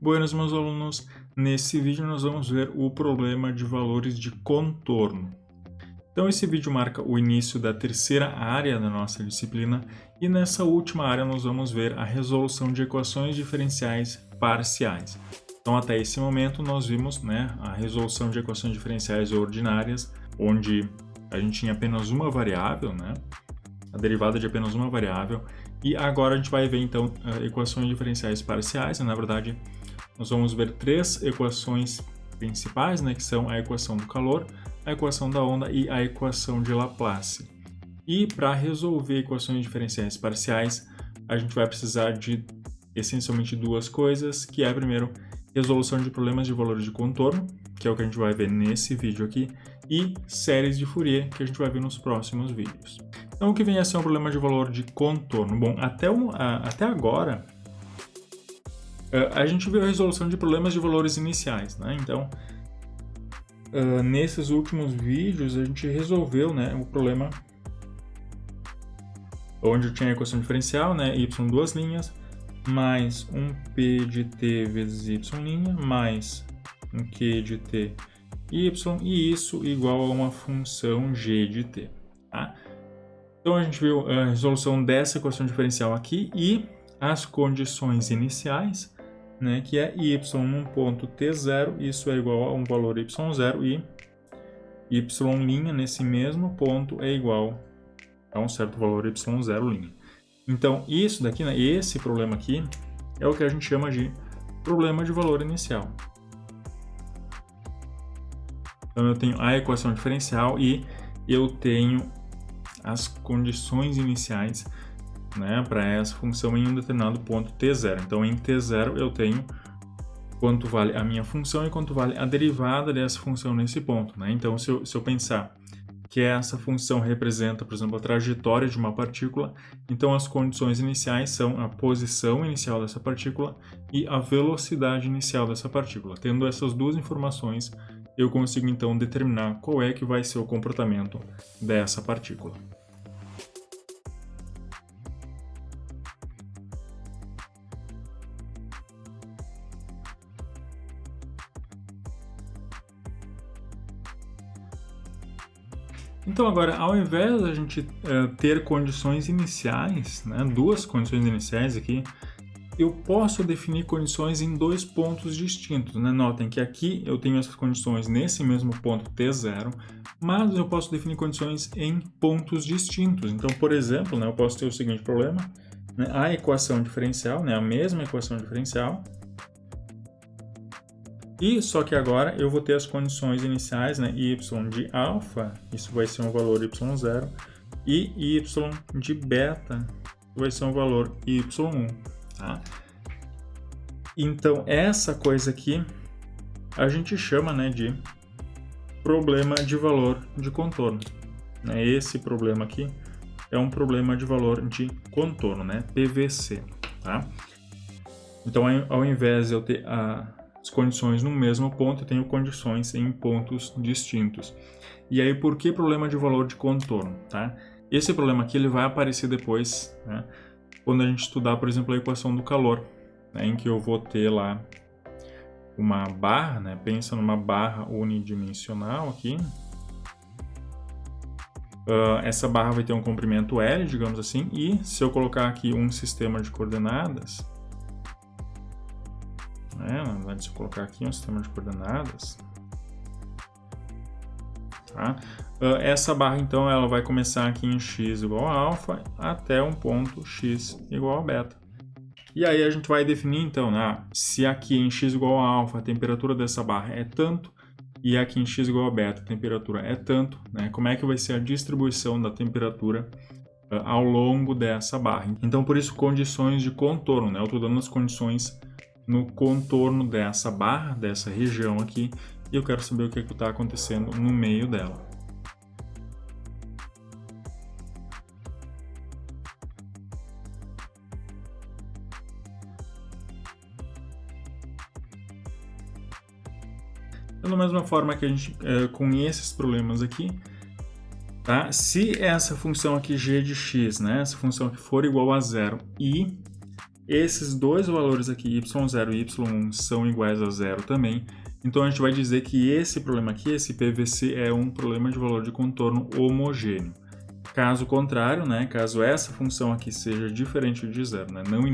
Buenas, meus alunos, nesse vídeo nós vamos ver o problema de valores de contorno. Então esse vídeo marca o início da terceira área da nossa disciplina e nessa última área nós vamos ver a resolução de equações diferenciais parciais. Então até esse momento nós vimos a resolução de equações diferenciais ordinárias, onde a gente tinha apenas uma variável, a derivada de apenas uma variável, e agora a gente vai ver então equações diferenciais parciais. Na verdade, nós vamos ver três equações principais, que são a equação do calor, a equação da onda e a equação de Laplace. E para resolver equações diferenciais parciais, a gente vai precisar de essencialmente duas coisas, que é primeiro resolução de problemas de valores de contorno, que é o que a gente vai ver nesse vídeo aqui, e séries de Fourier, que a gente vai ver nos próximos vídeos. Então, o que vem a ser um problema de valor de contorno? Bom, até agora, a gente viu a resolução de problemas de valores iniciais, Então, nesses últimos vídeos, a gente resolveu o problema onde eu tinha a equação diferencial, y duas linhas, mais um P de t vezes y', mais um Q de t y, e isso igual a uma função g de t. Tá? Então, a gente viu a resolução dessa equação diferencial aqui e as condições iniciais, que é y num ponto t0, isso é igual a um valor y0 e y' nesse mesmo ponto é igual a um certo valor y0'. Então, isso daqui, esse problema aqui, é o que a gente chama de problema de valor inicial. Então, eu tenho a equação diferencial e eu tenho as condições iniciais para essa função em um determinado ponto t0. Então, em t0 eu tenho quanto vale a minha função e quanto vale a derivada dessa função nesse ponto. Então, se eu pensar que essa função representa, por exemplo, a trajetória de uma partícula, então as condições iniciais são a posição inicial dessa partícula e a velocidade inicial dessa partícula. Tendo essas duas informações, eu consigo então determinar qual é que vai ser o comportamento dessa partícula. Então agora, ao invés da gente ter condições iniciais, duas condições iniciais aqui, eu posso definir condições em dois pontos distintos. Notem que aqui eu tenho essas condições nesse mesmo ponto t0, mas eu posso definir condições em pontos distintos. Então, por exemplo, eu posso ter o seguinte problema, a equação diferencial, a mesma equação diferencial, e só que agora eu vou ter as condições iniciais, y de alfa, isso vai ser um valor y0, e y de beta vai ser um valor y1. Tá? Então, essa coisa aqui a gente chama de problema de valor de contorno. Esse problema aqui é um problema de valor de contorno, PVC. Tá? Então, ao invés de eu ter as condições no mesmo ponto, eu tenho condições em pontos distintos. E aí, por que problema de valor de contorno? Tá? Esse problema aqui ele vai aparecer depois, quando a gente estudar, por exemplo, a equação do calor, em que eu vou ter lá uma barra, pensa numa barra unidimensional aqui. Essa barra vai ter um comprimento L, digamos assim, e se eu colocar aqui um sistema de coordenadas, na verdade, se eu colocar aqui um sistema de coordenadas, tá? Essa barra, então, ela vai começar aqui em x igual a alfa até um ponto x igual a beta. E aí a gente vai definir, então, se aqui em x igual a alfa a temperatura dessa barra é tanto, e aqui em x igual a beta a temperatura é tanto, como é que vai ser a distribuição da temperatura ao longo dessa barra. Então, por isso, condições de contorno. Eu estou dando as condições no contorno dessa barra, dessa região aqui, e eu quero saber o que está acontecendo no meio dela. Da mesma forma que a gente, com esses problemas aqui, tá? Se essa função aqui g de x, essa função aqui for igual a zero e Esses dois valores aqui, y0 e y1, são iguais a zero também. Então a gente vai dizer que esse problema aqui, esse PVC, é um problema de valor de contorno homogêneo. Caso contrário, né, caso essa função aqui seja diferente de zero, né, não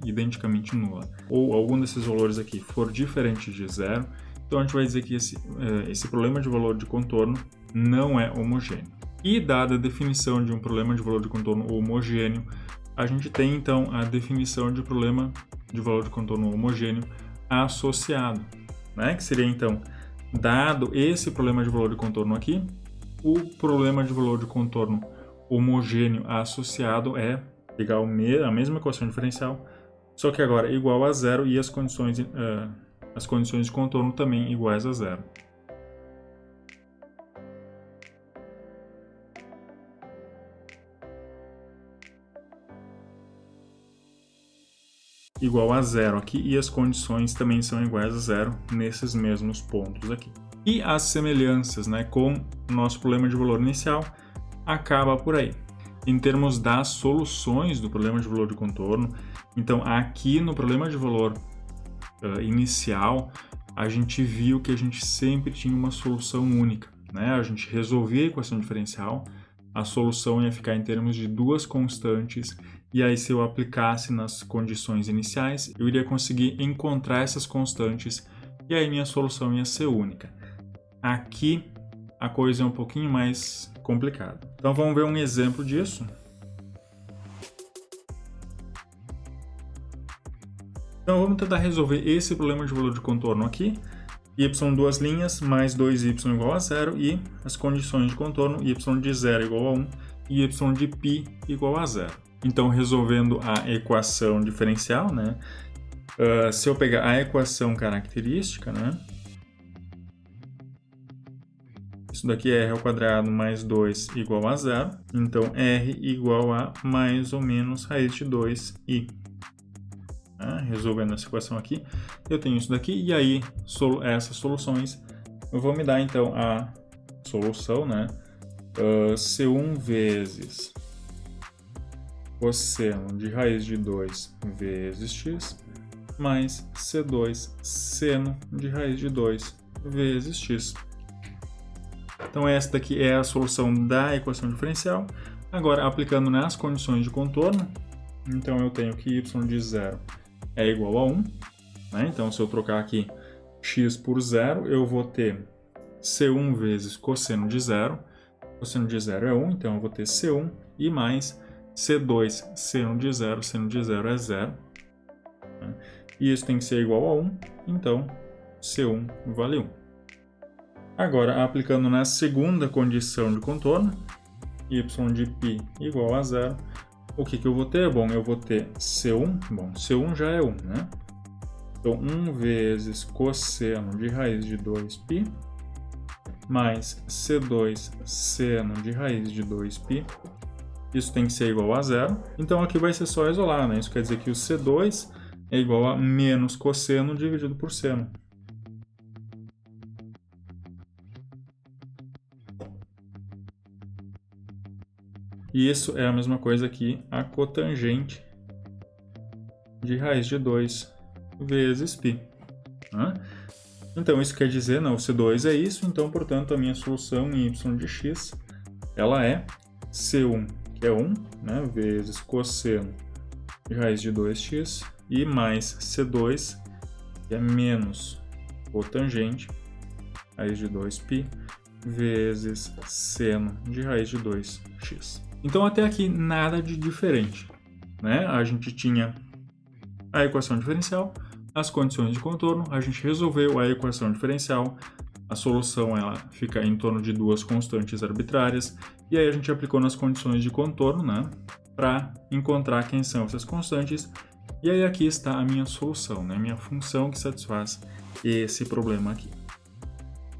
identicamente nula, ou algum desses valores aqui for diferente de zero, então a gente vai dizer que esse problema de valor de contorno não é homogêneo. E dada a definição de um problema de valor de contorno homogêneo, a gente tem então a definição de problema de valor de contorno homogêneo associado, né, que seria então, dado esse problema de valor de contorno aqui, o problema de valor de contorno homogêneo associado é pegar a mesma equação diferencial, só que agora igual a zero e as condições de contorno também iguais a zero. Igual a zero aqui e as condições também são iguais a zero nesses mesmos pontos aqui. E as semelhanças, né, com o nosso problema de valor inicial acaba por aí. Em termos das soluções do problema de valor de contorno, então aqui no problema de valor inicial, a gente viu que a gente sempre tinha uma solução única, né? A gente resolvia a equação diferencial, a solução ia ficar em termos de duas constantes, e aí se eu aplicasse nas condições iniciais, eu iria conseguir encontrar essas constantes, e aí minha solução ia ser única. Aqui a coisa é um pouquinho mais complicada. Então vamos ver um exemplo disso. Então vamos tentar resolver esse problema de valor de contorno aqui. Y duas linhas mais 2y igual a zero e as condições de contorno y de zero igual a 1 e y de π igual a zero. Então resolvendo a equação diferencial, né? Se eu pegar a equação característica, né? Isso daqui é r ao quadrado mais 2 igual a zero. Então, r igual a mais ou menos raiz de 2i. Resolvendo essa equação aqui, eu tenho isso daqui. E aí, essas soluções vão me dar, então, a solução, né? C1 vezes cosseno de raiz de 2 vezes x mais C2 seno de raiz de 2 vezes x. Então, essa daqui é a solução da equação diferencial. Agora, aplicando nas condições de contorno, então eu tenho que y de zero é igual a 1. Né? Então, se eu trocar aqui x por zero, eu vou ter C1 vezes cosseno de zero. Cosseno de zero é 1, então eu vou ter C1 e mais C2 seno de zero é zero. Né? E isso tem que ser igual a 1, então C1 vale 1. Agora, aplicando na segunda condição de contorno, y de π igual a zero, o que eu vou ter? Bom, eu vou ter C1, bom, C1 já é 1, né? Então, 1 vezes cosseno de raiz de 2π, mais C2 seno de raiz de 2π, isso tem que ser igual a zero. Então, aqui vai ser só isolar, né? Isso quer dizer que o C2 é igual a menos cosseno dividido por seno. E isso é a mesma coisa que a cotangente de raiz de 2 vezes π. Né? Então, isso quer dizer, não, o C2 é isso, então, portanto, a minha solução em y de x, ela é C1, que é 1, né, vezes cosseno de raiz de 2x, e mais C2, que é menos cotangente, raiz de 2π, vezes seno de raiz de 2x. Então, até aqui, nada de diferente. Né? A gente tinha a equação diferencial, as condições de contorno, a gente resolveu a equação diferencial, a solução ela fica em torno de duas constantes arbitrárias, e aí a gente aplicou nas condições de contorno, né, para encontrar quem são essas constantes, e aí aqui está a minha solução, né, minha função que satisfaz esse problema aqui.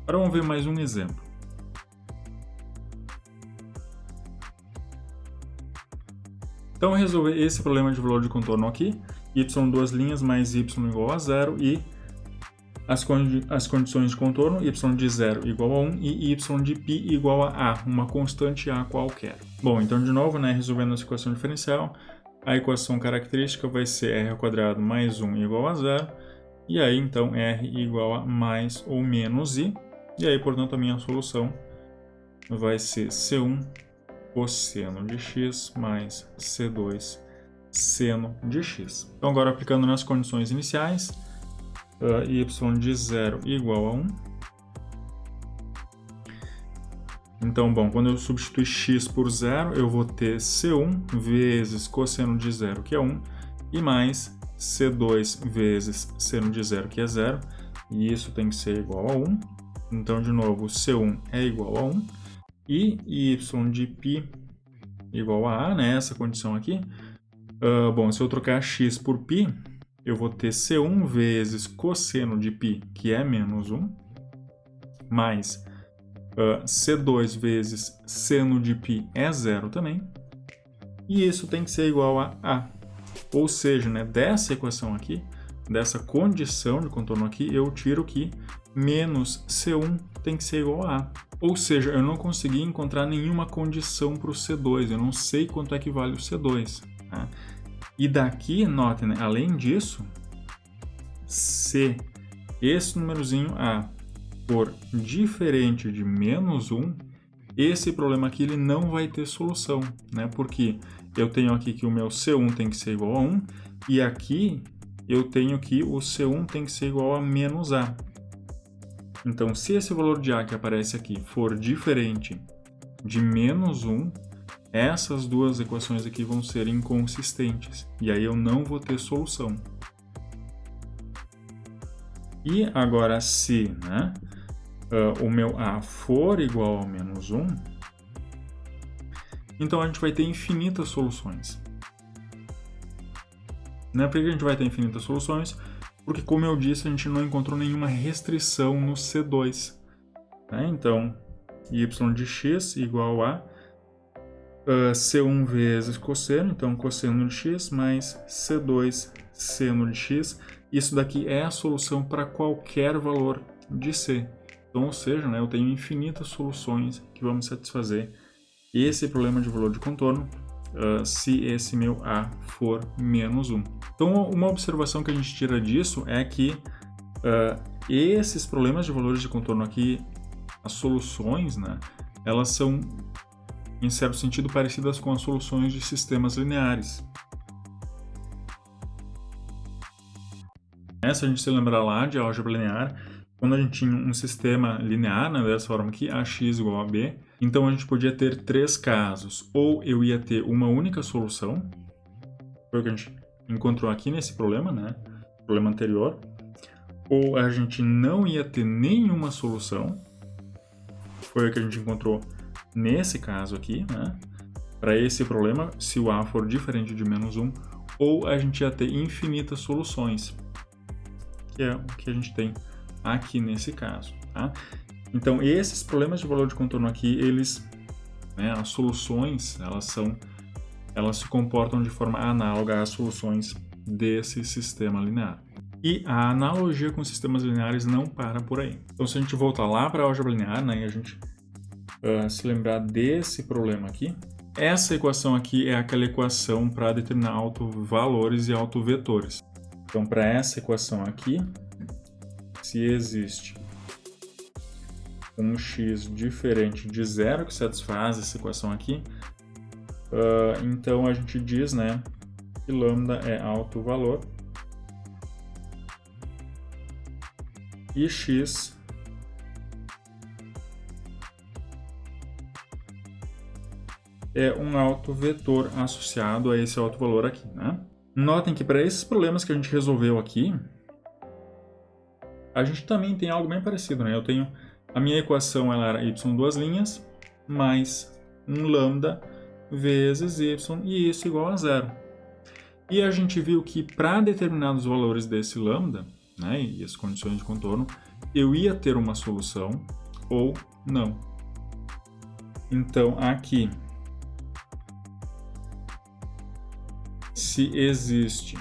Agora vamos ver mais um exemplo. Então, resolver esse problema de valor de contorno aqui, y duas linhas mais y igual a zero e as condições de contorno, y de zero igual a 1 e y de π igual a uma constante a qualquer. Bom, então de novo, né, resolvendo essa equação diferencial, a equação característica vai ser r² mais 1 igual a 0, e aí então r igual a mais ou menos i, e aí, portanto, a minha solução vai ser C1 cosseno de x mais C2 seno de x. Então, agora aplicando nas condições iniciais, y de 0 igual a 1. Então, bom, quando eu substituir x por 0, eu vou ter C1 vezes cosseno de 0, que é 1, e mais C2 vezes seno de 0, que é 0, e isso tem que ser igual a 1. Então, de novo, C1 é igual a 1, e y de π igual a a, né, essa condição aqui. Bom, se eu trocar x por π, eu vou ter C1 vezes cosseno de π, que é menos 1, mais C2 vezes seno de π é 0 também, e isso tem que ser igual a A. Ou seja, né, dessa equação aqui, dessa condição de contorno aqui, eu tiro que menos C1 tem que ser igual a A. Ou seja, eu não consegui encontrar nenhuma condição para o C2, eu não sei quanto é que vale o C2. Tá? E daqui, notem, né, além disso, se esse númerozinho A for diferente de menos 1, esse problema aqui ele não vai ter solução, né? Porque eu tenho aqui que o meu C1 tem que ser igual a 1, e aqui eu tenho que o C1 tem que ser igual a menos A. Então, se esse valor de A que aparece aqui for diferente de menos 1, essas duas equações aqui vão ser inconsistentes, e aí eu não vou ter solução. E agora, se o meu A for igual a menos 1, então a gente vai ter infinitas soluções. Por que a gente vai ter infinitas soluções? Porque, como eu disse, a gente não encontrou nenhuma restrição no C2. Então, y de x igual a C1 vezes cosseno, então cosseno de x mais C2 seno de x. Isso daqui é a solução para qualquer valor de C. Então, ou seja, eu tenho infinitas soluções que vão me satisfazer esse problema de valor de contorno se esse meu A for menos 1. Então, uma observação que a gente tira disso é que esses problemas de valores de contorno aqui, as soluções, elas são, em certo sentido, parecidas com as soluções de sistemas lineares. Se a gente se lembrar lá de álgebra linear, quando a gente tinha um sistema linear, dessa forma aqui, ax igual a b, então a gente podia ter três casos. Ou eu ia ter uma única solução, foi o que a gente encontrou aqui nesse problema, problema anterior, ou a gente não ia ter nenhuma solução, foi o que a gente encontrou nesse caso aqui, para esse problema, se o A for diferente de menos 1, ou a gente ia ter infinitas soluções, que é o que a gente tem aqui nesse caso. Tá? Então, esses problemas de valor de contorno aqui, eles, as soluções, elas se comportam de forma análoga às soluções desse sistema linear. E a analogia com sistemas lineares não para por aí. Então, se a gente voltar lá para a álgebra linear, e a gente se lembrar desse problema aqui, essa equação aqui é aquela equação para determinar autovalores e autovetores. Então, para essa equação aqui, se existe um x diferente de 0 que satisfaz essa equação aqui, então a gente diz que lambda é autovalor e x é um autovetor associado a esse autovalor aqui. Notem que para esses problemas que a gente resolveu aqui, a gente também tem algo bem parecido. Eu tenho a minha equação, ela era y duas linhas mais um lambda vezes y, e isso igual a 0. E a gente viu que para determinados valores desse lambda, e as condições de contorno, eu ia ter uma solução ou não. Então, aqui, se existe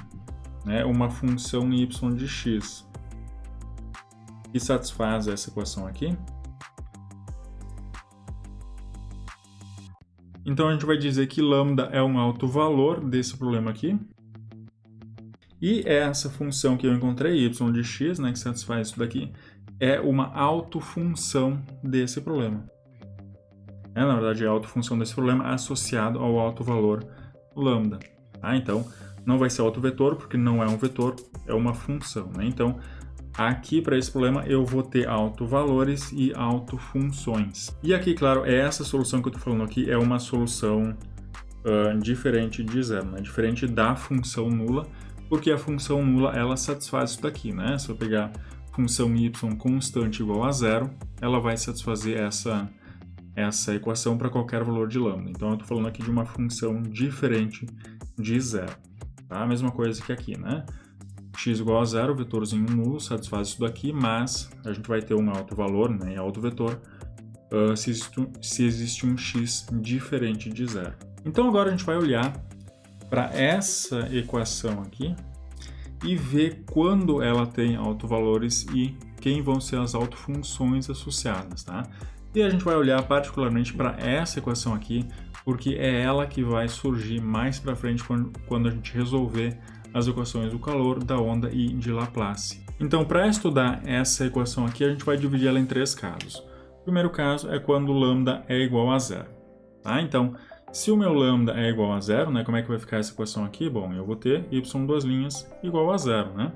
uma função y de x que satisfaz essa equação aqui, Então, a gente vai dizer que lambda é um autovalor desse problema aqui. E essa função que eu encontrei, y de x, né, que satisfaz isso daqui, é uma autofunção desse problema. Na verdade, é a autofunção desse problema associado ao autovalor lambda. Tá? Então, não vai ser autovetor, porque não é um vetor, é uma função. Né? Então, aqui para esse problema eu vou ter autovalores e autofunções. E aqui, claro, essa solução que eu estou falando aqui é uma solução diferente de zero, né? Diferente da função nula, porque a função nula ela satisfaz isso daqui. Né? Se eu pegar função y constante igual a zero, ela vai satisfazer essa equação para qualquer valor de lambda. Então, eu estou falando aqui de uma função diferente de zero. Tá? A mesma coisa que aqui, né? X igual a zero, vetorzinho nulo, satisfaz isso daqui, mas a gente vai ter um autovalor, né, autovetor, se existe um x diferente de zero. Então, agora a gente vai olhar para essa equação aqui e ver quando ela tem autovalores e quem vão ser as autofunções associadas, tá? E a gente vai olhar particularmente para essa equação aqui, porque é ela que vai surgir mais para frente quando a gente resolver as equações do calor, da onda e de Laplace. Então, para estudar essa equação aqui, a gente vai dividir ela em 3 casos. O primeiro caso é quando lambda é igual a zero. Tá? Então, se o meu lambda é igual a zero, né, como é que vai ficar essa equação aqui? Bom, eu vou ter y duas linhas igual a zero, né?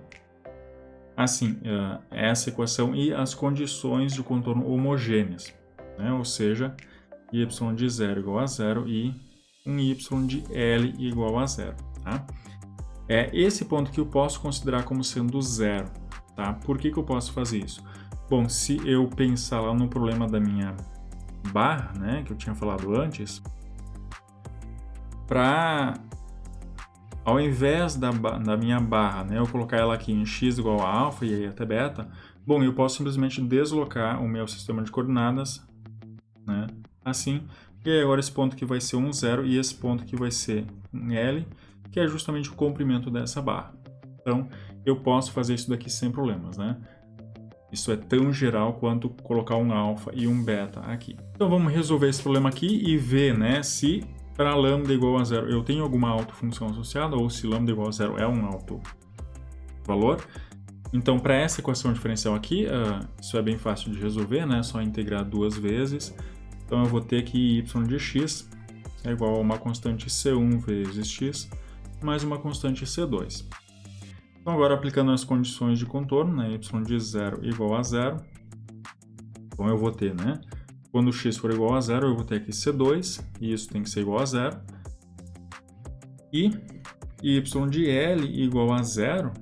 Assim, essa equação e as condições de contorno homogêneas, né? Ou seja, y de zero igual a zero e um y de L igual a zero, tá? É esse ponto que eu posso considerar como sendo zero, tá? Por que eu posso fazer isso? Bom, se eu pensar lá no problema da minha barra, né, que eu tinha falado antes, ao invés da minha barra, né, eu colocar ela aqui em x igual a alfa e aí até beta, bom, eu posso simplesmente deslocar o meu sistema de coordenadas, né, assim, e aí agora esse ponto aqui vai ser um zero e esse ponto aqui vai ser um L, que é justamente o comprimento dessa barra. Então, eu posso fazer isso daqui sem problemas, né? Isso é tão geral quanto colocar um alfa e um beta aqui. Então, vamos resolver esse problema aqui e ver, né, se para lambda igual a zero eu tenho alguma autofunção associada ou se lambda igual a zero é um autovalor. Então, para essa equação diferencial aqui, isso é bem fácil de resolver, né? É só integrar duas vezes. Então, eu vou ter que y de x é igual a uma constante C1 vezes x mais uma constante C2. Então, agora aplicando as condições de contorno, né, y de zero igual a zero, então eu vou ter, né, quando x for igual a zero, eu vou ter aqui C2, e isso tem que ser igual a zero, e y de L igual a zero,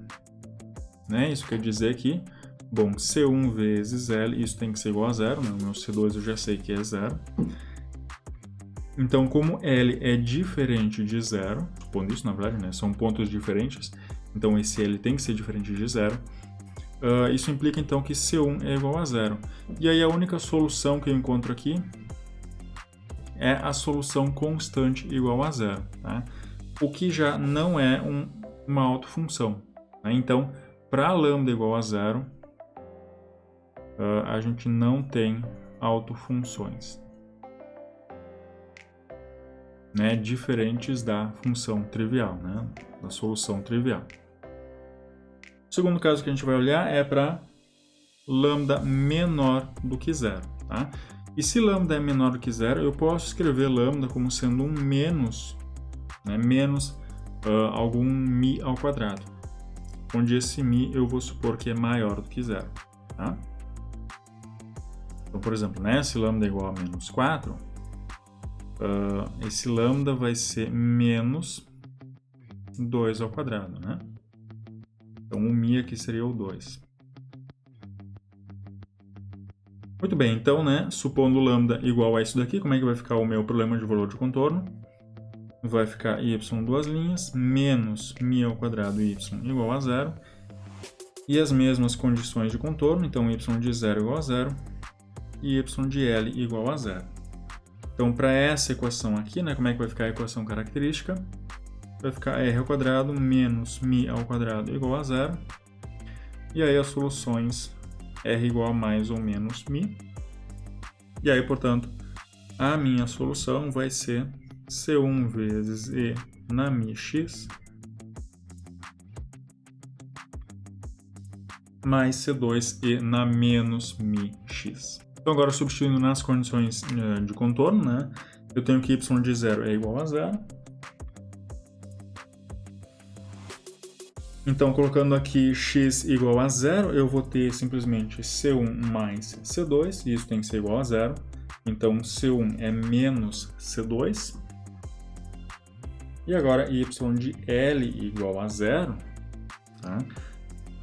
né, isso quer dizer que, bom, C1 vezes L, isso tem que ser igual a zero, né, o meu C2 eu já sei que é zero. Então, como L é diferente de zero, supondo isso, na verdade, né, são pontos diferentes, então esse L tem que ser diferente de zero, isso implica então que C1 é igual a zero. E aí a única solução que eu encontro aqui é a solução constante igual a zero, tá? O que já não é uma autofunção. Né? Então, para lambda igual a zero, a gente não tem autofunções, né, diferentes da função trivial, né, da solução trivial. O segundo caso que a gente vai olhar é para lambda menor do que zero. Tá? E se lambda é menor do que zero, eu posso escrever lambda como sendo um menos, né, menos algum mi ao quadrado, onde esse mi eu vou supor que é maior do que zero. Tá? Então, por exemplo, né, se lambda é igual a menos 4, esse lambda vai ser menos 2 ao quadrado, né? Então, o mi aqui seria o 2. Muito bem, então, né, supondo lambda igual a isso daqui, como é que vai ficar o meu problema de valor de contorno? Vai ficar y duas linhas, menos mi ao quadrado y igual a zero. E as mesmas condições de contorno, então y de zero igual a zero e y de L igual a zero. Então, para essa equação aqui, né, como é que vai ficar a equação característica? Vai ficar r ao quadrado menos mi ao quadrado igual a zero. E aí as soluções r igual a mais ou menos mi. E aí, portanto, a minha solução vai ser C1 vezes E na μx mais C2E na menos μx. Então, agora substituindo nas condições de contorno, né, eu tenho que y de 0 é igual a 0. Então, colocando aqui x igual a 0, eu vou ter simplesmente C1 mais C2, e isso tem que ser igual a 0. Então, C1 é menos C2. E agora, y de L igual a 0, tá?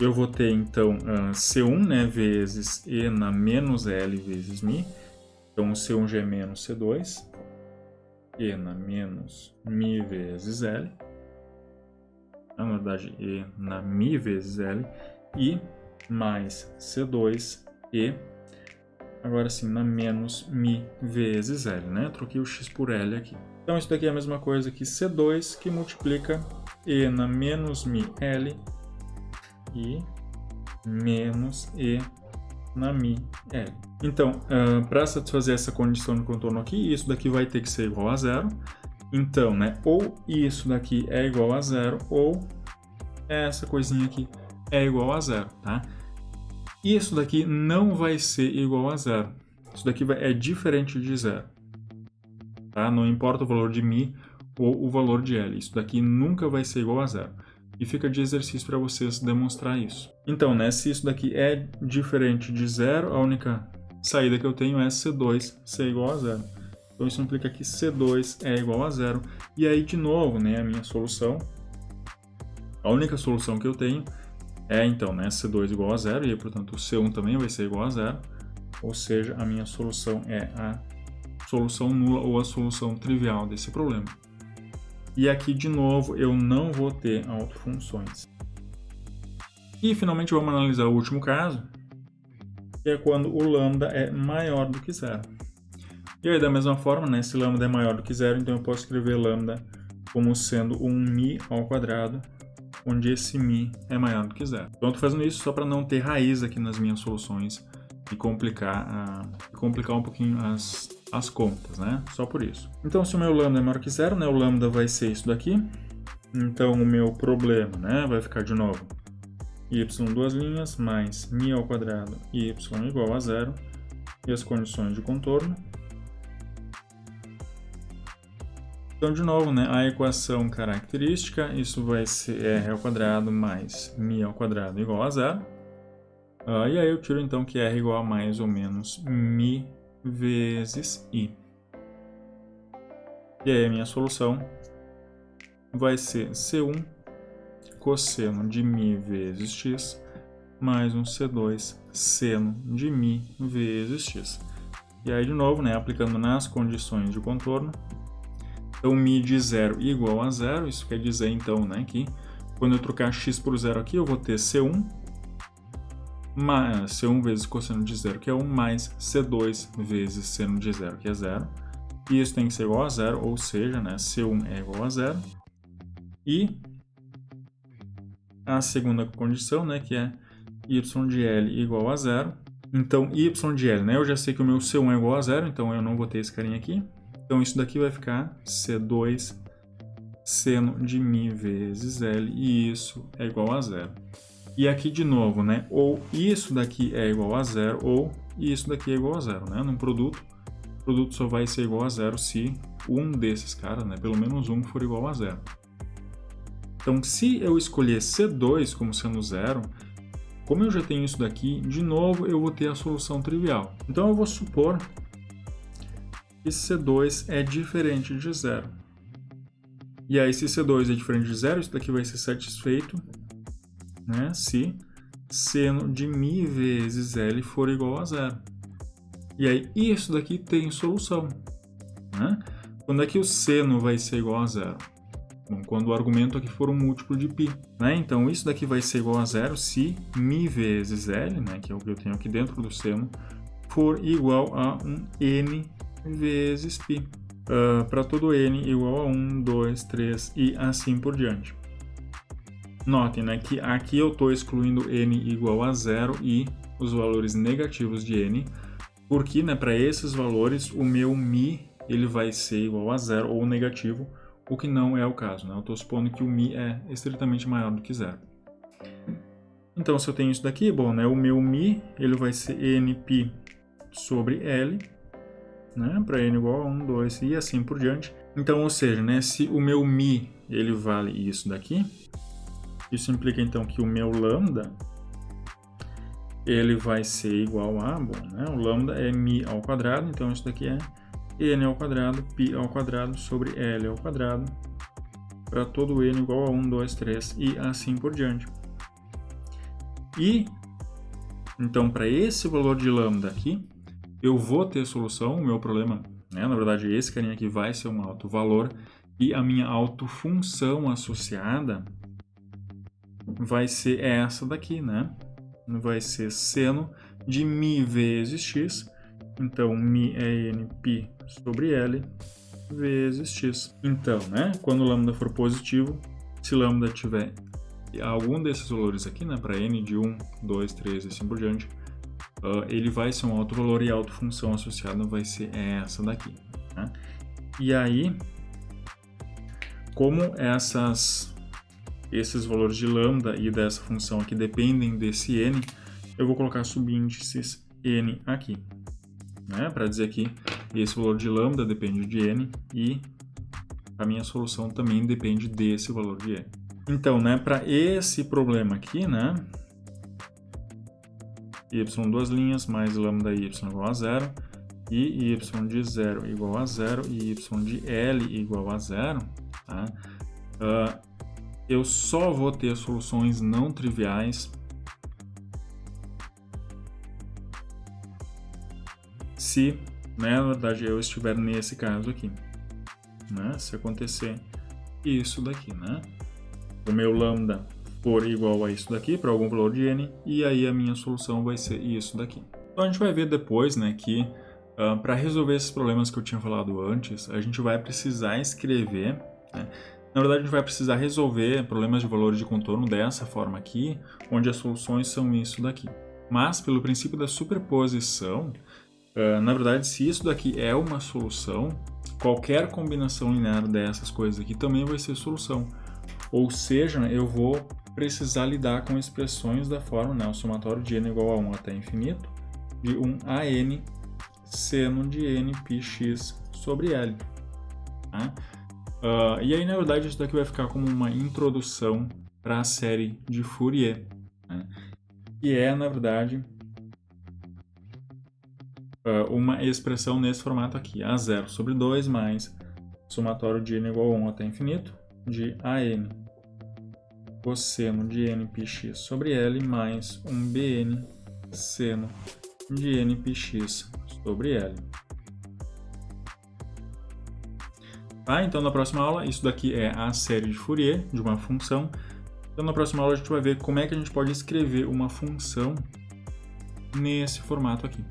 Eu vou ter, então, C1, né, vezes E na menos L vezes μ. Então, o C1 já é menos C2. E na menos μ vezes L. Na verdade, E na μ vezes L. E mais C2 E. Agora sim, na menos μ vezes L, né? Troquei o x por L aqui. Então, isso daqui é a mesma coisa que C2, que multiplica E na menos μ L. E menos E na μ L. Então, para satisfazer essa condição de contorno aqui, isso daqui vai ter que ser igual a 0. Então, né, ou isso daqui é igual a 0, ou essa coisinha aqui é igual a 0, tá? Isso daqui não vai ser igual a 0. Isso daqui é diferente de 0. Tá? Não importa o valor de μ ou o valor de L. Isso daqui nunca vai ser igual a 0. E fica de exercício para vocês demonstrar isso. Então, né, se isso daqui é diferente de 0, a única saída que eu tenho é C2 ser igual a 0. Então, isso implica que C2 é igual a 0. E aí, de novo, né, a minha solução, a única solução que eu tenho é, então, né, C2 igual a 0, e, portanto, o C1 também vai ser igual a 0. Ou seja, a minha solução é a solução nula ou a solução trivial desse problema. E aqui, de novo, eu não vou ter autofunções. E, finalmente, vamos analisar o último caso, que é quando o lambda é maior do que 0. E aí, da mesma forma, né, se lambda é maior do que 0, então eu posso escrever lambda como sendo um μ ao quadrado, onde esse μ é maior do que 0. Então, eu estou fazendo isso só para não ter raiz aqui nas minhas soluções e complicar um pouquinho as contas, né? Só por isso. Então, se o meu lambda é maior que 0, né, o lambda vai ser isso daqui. Então, o meu problema, né, vai ficar de novo y duas linhas mais μ ao quadrado e y igual a 0 e as condições de contorno. Então, de novo, né, a equação característica, isso vai ser r ao quadrado mais μ ao quadrado igual a 0. E aí eu tiro, então, que r igual a mais ou menos μ vezes i. E aí a minha solução vai ser C1 cosseno de μ vezes x mais um C2 seno de μ vezes x. E aí, de novo, né, aplicando nas condições de contorno, então μ de 0 igual a 0, isso quer dizer, então, né, que quando eu trocar x por 0 aqui, eu vou ter C1 mais C1 vezes cosseno de 0, que é 1, mais C2 vezes seno de 0, que é 0. E isso tem que ser igual a 0, ou seja, né, C1 é igual a 0. E a segunda condição, né, que é y de L igual a 0. Então, y de L, né, eu já sei que o meu C1 é igual a 0, então eu não vou ter esse carinha aqui. Então, isso daqui vai ficar C2 seno de μ vezes L, e isso é igual a 0. E aqui, de novo, né, ou isso daqui é igual a 0, ou isso daqui é igual a 0, né? Num produto, o produto só vai ser igual a 0 se um desses caras, né, pelo menos um, for igual a 0. Então, se eu escolher C2 como sendo 0, como eu já tenho isso daqui, de novo eu vou ter a solução trivial. Então, eu vou supor que C2 é diferente de 0. E aí, se C2 é diferente de 0, isso daqui vai ser satisfeito, né, se seno de μ vezes L for igual a 0. E aí, isso daqui tem solução, né? Quando é que o seno vai ser igual a 0? Bom, quando o argumento aqui for um múltiplo de π, né? Então, isso daqui vai ser igual a 0 se μ vezes L, né, que é o que eu tenho aqui dentro do seno, for igual a um n vezes π. Para todo n igual a 1, 2, 3 e assim por diante. Notem, né, que aqui eu estou excluindo n igual a 0 e os valores negativos de n, porque, né, para esses valores o meu μ ele vai ser igual a zero ou negativo, o que não é o caso, né? Eu estou supondo que o mi é estritamente maior do que zero. Então, se eu tenho isso daqui, bom, né? O meu mi, ele vai ser nπ sobre L, né? Para n igual a 1, 2 e assim por diante. Então, ou seja, né? Se o meu mi, ele vale isso daqui, isso implica então que o meu lambda, ele vai ser igual a, bom, né? O lambda é mi ao quadrado, então isso daqui é n ao quadrado, π ao quadrado sobre L ao quadrado, para todo n igual a 1, 2, 3 e assim por diante. E, então, para esse valor de lambda aqui, eu vou ter solução, o meu problema, né? Na verdade, esse carinha aqui vai ser um alto valor, e a minha autofunção associada vai ser essa daqui, né? Vai ser seno de mi vezes x, então mi é nπ sobre L vezes x. Então, né? Quando o lambda for positivo, se lambda tiver algum desses valores aqui, né, para n de 1, 2, 3 e assim por diante, ele vai ser um alto valor e a autofunção associada vai ser essa daqui. Né? E aí, como esses valores de lambda e dessa função aqui dependem desse n, eu vou colocar subíndices n aqui, né, para dizer que esse valor de lambda depende de n e a minha solução também depende desse valor de n. Então, né, para esse problema aqui, né, y duas linhas mais lambda y igual a zero e y de 0 igual a zero e y de L igual a zero, tá? Eu só vou ter soluções não triviais se, né, na verdade, eu estiver nesse caso aqui, né, se acontecer isso daqui, né? O meu lambda for igual a isso daqui, para algum valor de n, e aí a minha solução vai ser isso daqui. Então a gente vai ver depois, né, que para resolver esses problemas que eu tinha falado antes, a gente vai precisar escrever, né? Na verdade, a gente vai precisar resolver problemas de valores de contorno dessa forma aqui, onde as soluções são isso daqui. Mas, pelo princípio da superposição, na verdade, se isso daqui é uma solução, qualquer combinação linear dessas coisas aqui também vai ser solução. Ou seja, eu vou precisar lidar com expressões da forma, né, o somatório de n igual a 1 até infinito, de 1 a n seno de n πx sobre L. Tá? E aí, na verdade, isso daqui vai ficar como uma introdução para a série de Fourier, né? Que é, na verdade, uma expressão nesse formato aqui, A0 sobre 2 mais somatório de n igual a 1 até infinito, de AN cosseno de n πx sobre L mais um BN seno de n πx sobre L. Tá? Então, na próxima aula, isso daqui é a série de Fourier de uma função. Então, na próxima aula, a gente vai ver como é que a gente pode escrever uma função nesse formato aqui.